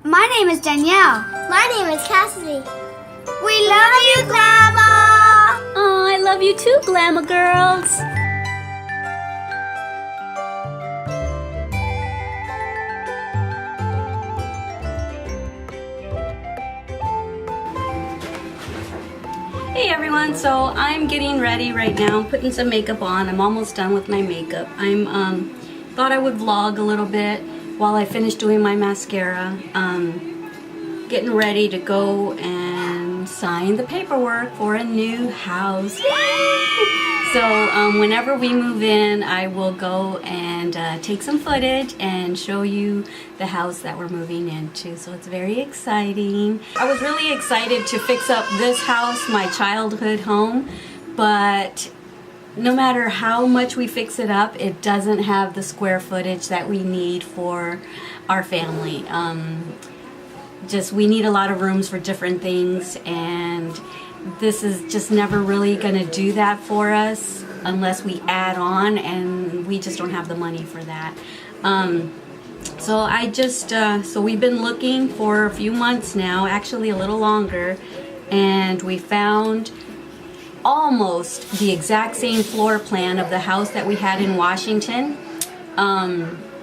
My name is Danielle. My name is Cassidy. We love you, Glama! Oh, I love you too, Glama girls. Hey everyone, so I'm getting ready right now, putting some makeup on. I'm almost done with my makeup. I'm thought I would vlog a little bit while I finish doing my mascara. Getting ready to go and sign the paperwork for a new house. So whenever we move in, I will go and take some footage and show you the house that we're moving into. So it's very exciting. I was really excited to fix up this house, my childhood home, but no matter how much we fix it up, it doesn't have the square footage that we need for our family. We need a lot of rooms for different things, and this is just never really gonna do that for us unless we add on, and we just don't have the money for that. So we've been looking for a few months now, actually a little longer, and we found almost the exact same floor plan of the house that we had in Washington.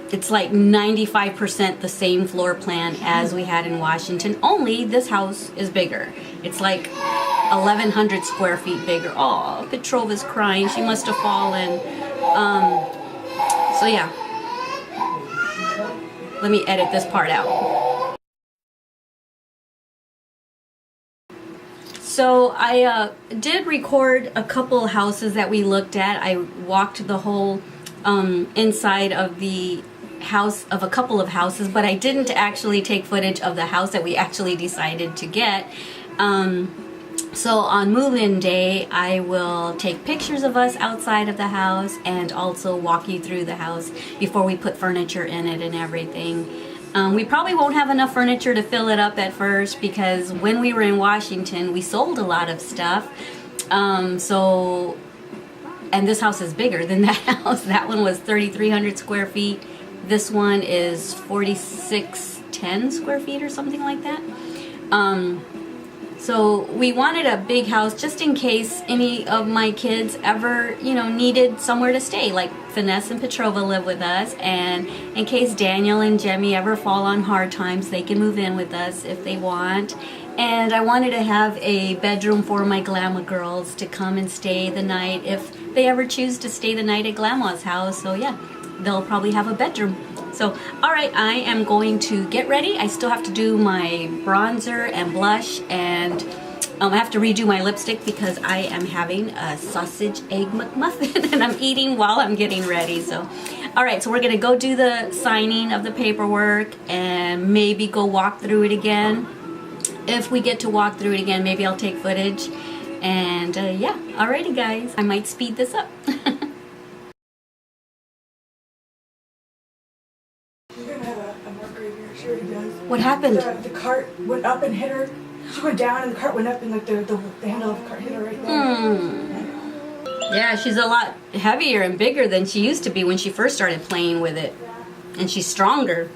It's like 95% the same floor plan as we had in Washington, only this house is bigger. It's like 1,100 square feet bigger. Oh, Petrova's crying. She must have fallen. So yeah. Let me edit this part out. So I did record a couple houses that we looked at. I walked the whole inside of the house of a couple of houses, but I didn't actually take footage of the house that we actually decided to get. So on move-in day, I will take pictures of us outside of the house and also walk you through the house before we put furniture in it and everything. We probably won't have enough furniture to fill it up at first, because when we were in Washington, we sold a lot of stuff. And this house is bigger than that house. That one was 3,300 square feet. This one is 4,610 square feet or something like that. So we wanted a big house just in case any of my kids ever, needed somewhere to stay. Like Finesse and Petrova live with us, and in case Daniel and Jemmy ever fall on hard times, they can move in with us if they want. And I wanted to have a bedroom for my Glama girls to come and stay the night if they ever choose to stay the night at Glama's house. So yeah, they'll probably have a bedroom. So, alright, I am going to get ready. I still have to do my bronzer and blush, and I have to redo my lipstick because I am having a sausage egg McMuffin and I'm eating while I'm getting ready. So, alright, so we're going to go do the signing of the paperwork and maybe go walk through it again. If we get to walk through it again, maybe I'll take footage. And yeah, alrighty guys, I might speed this up. What happened? The cart went up and hit her. She went down and the cart went up, and like the handle of the cart hit her right there. Yeah, she's a lot heavier and bigger than she used to be when she first started playing with it. And she's stronger.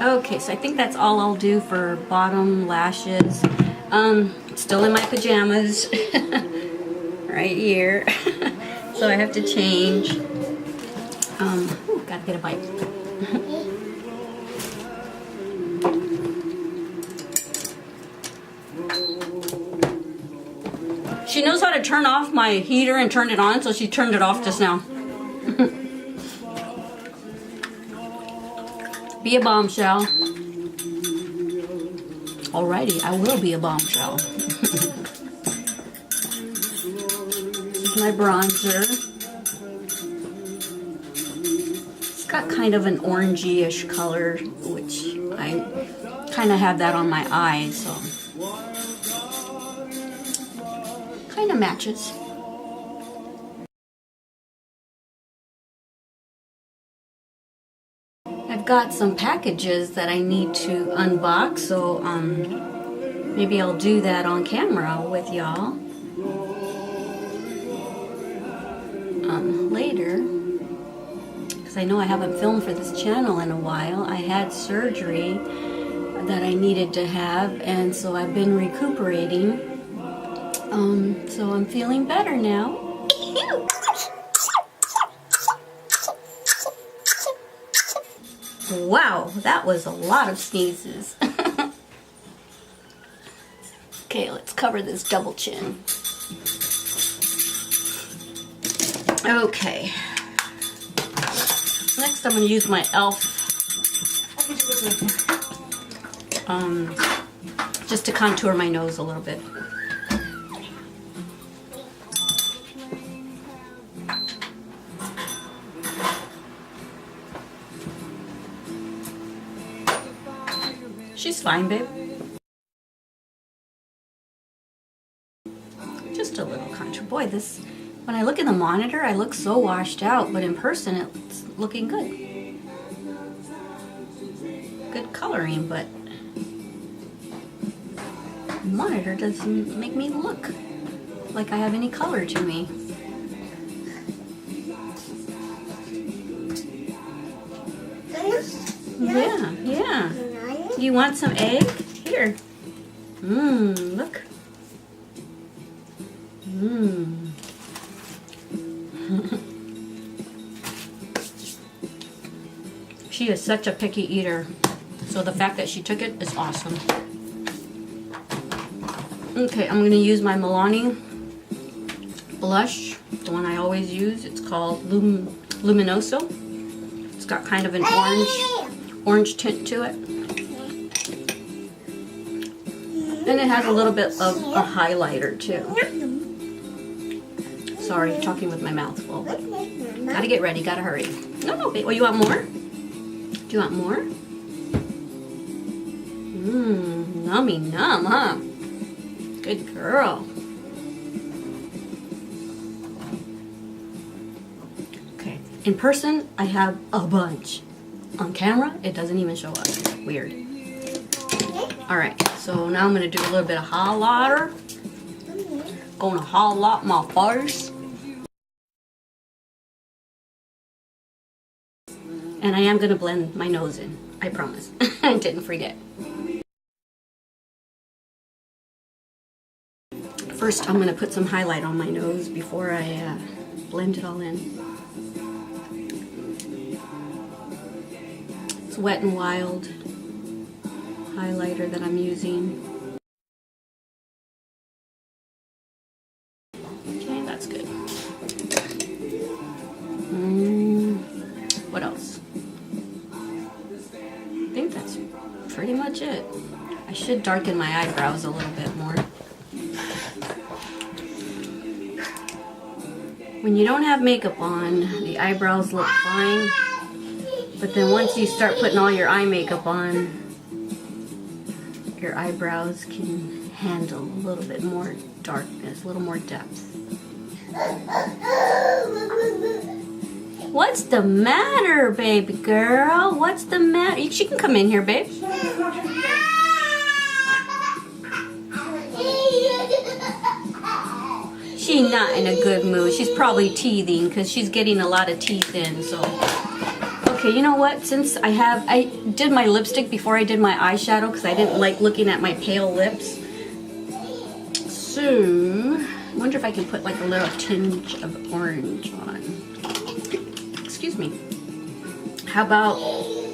Okay, so I think that's all I'll do for bottom lashes. Still in my pajamas right here. So I have to change. Gotta get a bite. She knows how to turn off my heater and turn it on, so she turned it off just now. Be a bombshell. Alrighty, I will be a bombshell. This is my bronzer. It's got kind of an orangey-ish color, which I kind of have that on my eyes, so kind of matches. I've got some packages that I need to unbox, so maybe I'll do that on camera with y'all later, because I know I haven't filmed for this channel in a while. I had surgery that I needed to have, and so I've been recuperating. So I'm feeling better now. Wow, that was a lot of sneezes. Okay, let's cover this double chin. Okay. Next I'm going to use my e.l.f. Just to contour my nose a little bit. She's fine, babe. Just a little contour. Boy, this, when I look in the monitor, I look so washed out, but in person, it's looking good. Good coloring, but the monitor doesn't make me look like I have any color to me. Yeah, yeah. You want some egg? Here. Look. She is such a picky eater, so the fact that she took it is awesome. Okay, I'm going to use my Milani blush, the one I always use. It's called Luminoso. It's got kind of an orange tint to it. And it has a little bit of a highlighter too. Sorry, talking with my mouth full. Gotta get ready, gotta hurry. No, babe. Oh, you want more? Do you want more? Nummy num, huh? Good girl. Okay, in person, I have a bunch. On camera, it doesn't even show up. Weird. Alright, so now I'm going to do a little bit of highlighter. Gonna highlight my face. And I am going to blend my nose in. I promise. I didn't forget. First, I'm going to put some highlight on my nose before I blend it all in. It's Wet n Wild highlighter that I'm using. Okay, that's good. What else? I think that's pretty much it. I should darken my eyebrows a little bit more. When you don't have makeup on, the eyebrows look fine. But then once you start putting all your eye makeup on, your eyebrows can handle a little bit more darkness, a little more depth. What's the matter, baby girl? What's the matter? She can come in here, babe. She's not in a good mood. She's probably teething because she's getting a lot of teeth in, so. Okay, you know what? Since I did my lipstick before I did my eyeshadow because I didn't like looking at my pale lips. So, I wonder if I can put like a little tinge of orange on. Excuse me. How about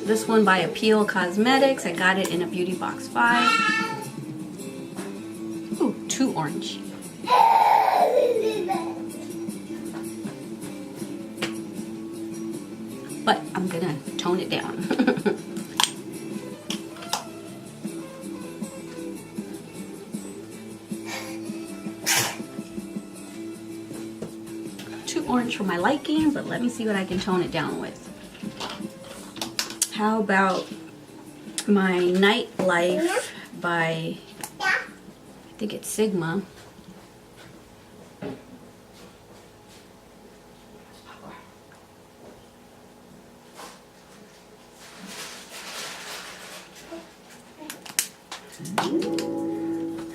this one by Appeal Cosmetics? I got it in a Beauty Box 5. Ooh, too orange. But I'm gonna tone it down. Too orange for my liking, but let me see what I can tone it down with. How about my Nightlife by, I think it's Sigma.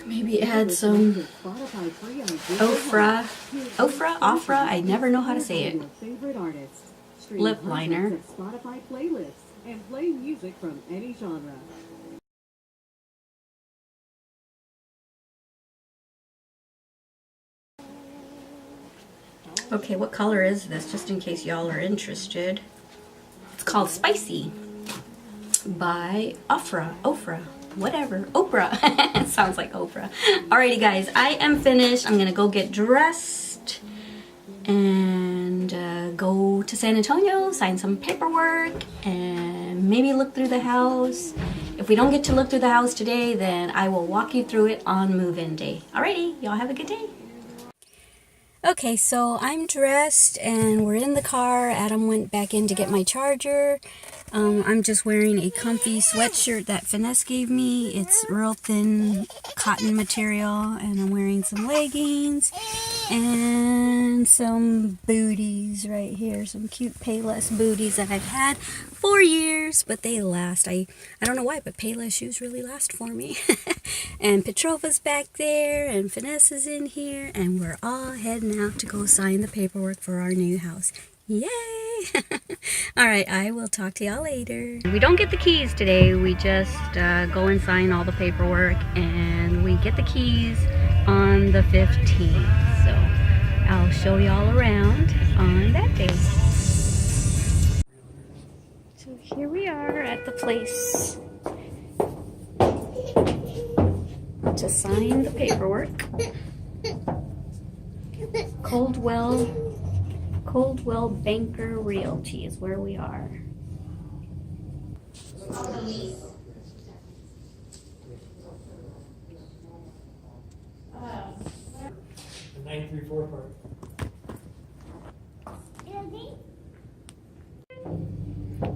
Maybe add some Ofra, I never know how to say it. Lip liner. Spotify playlists and play music from any genre. Okay, what color is this? Just in case y'all are interested. It's called Spicy by Ofra, whatever, Oprah. It sounds like Oprah. Alrighty guys, I am finished. I'm gonna go get dressed and go to San Antonio, sign some paperwork, and maybe look through the house. If we don't get to look through the house today, then I will walk you through it on move-in day. Alrighty, y'all have a good day. Okay, so I'm dressed and we're in the car. Adam went back in to get my charger. I'm just wearing a comfy sweatshirt that Finesse gave me. It's real thin cotton material, and I'm wearing some leggings and some booties right here. Some cute Payless booties that I've had for years, but they last. I don't know why, but Payless shoes really last for me. And Petrova's back there, and Finesse is in here, and we're all heading out to go sign the paperwork for our new house. Yay! Alright, I will talk to y'all later. We don't get the keys today. We just go and sign all the paperwork, and we get the keys on the 15th. So I'll show y'all around on that day. So here we are at the place to sign the paperwork. Coldwell Banker Realty is where we are. 934 part.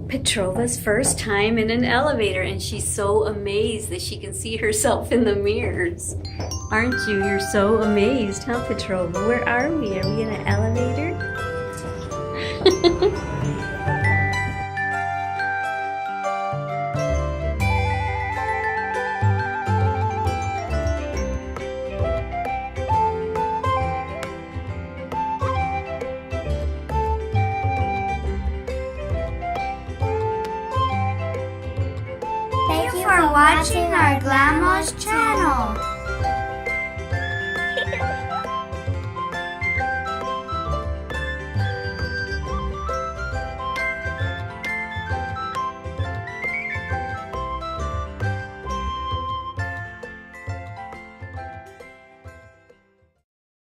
Petrova's first time in an elevator, and she's so amazed that she can see herself in the mirrors. Aren't you? You're so amazed, huh, Petrova? Where are we? Are we in an elevator? Thank you for watching our Glama's channel.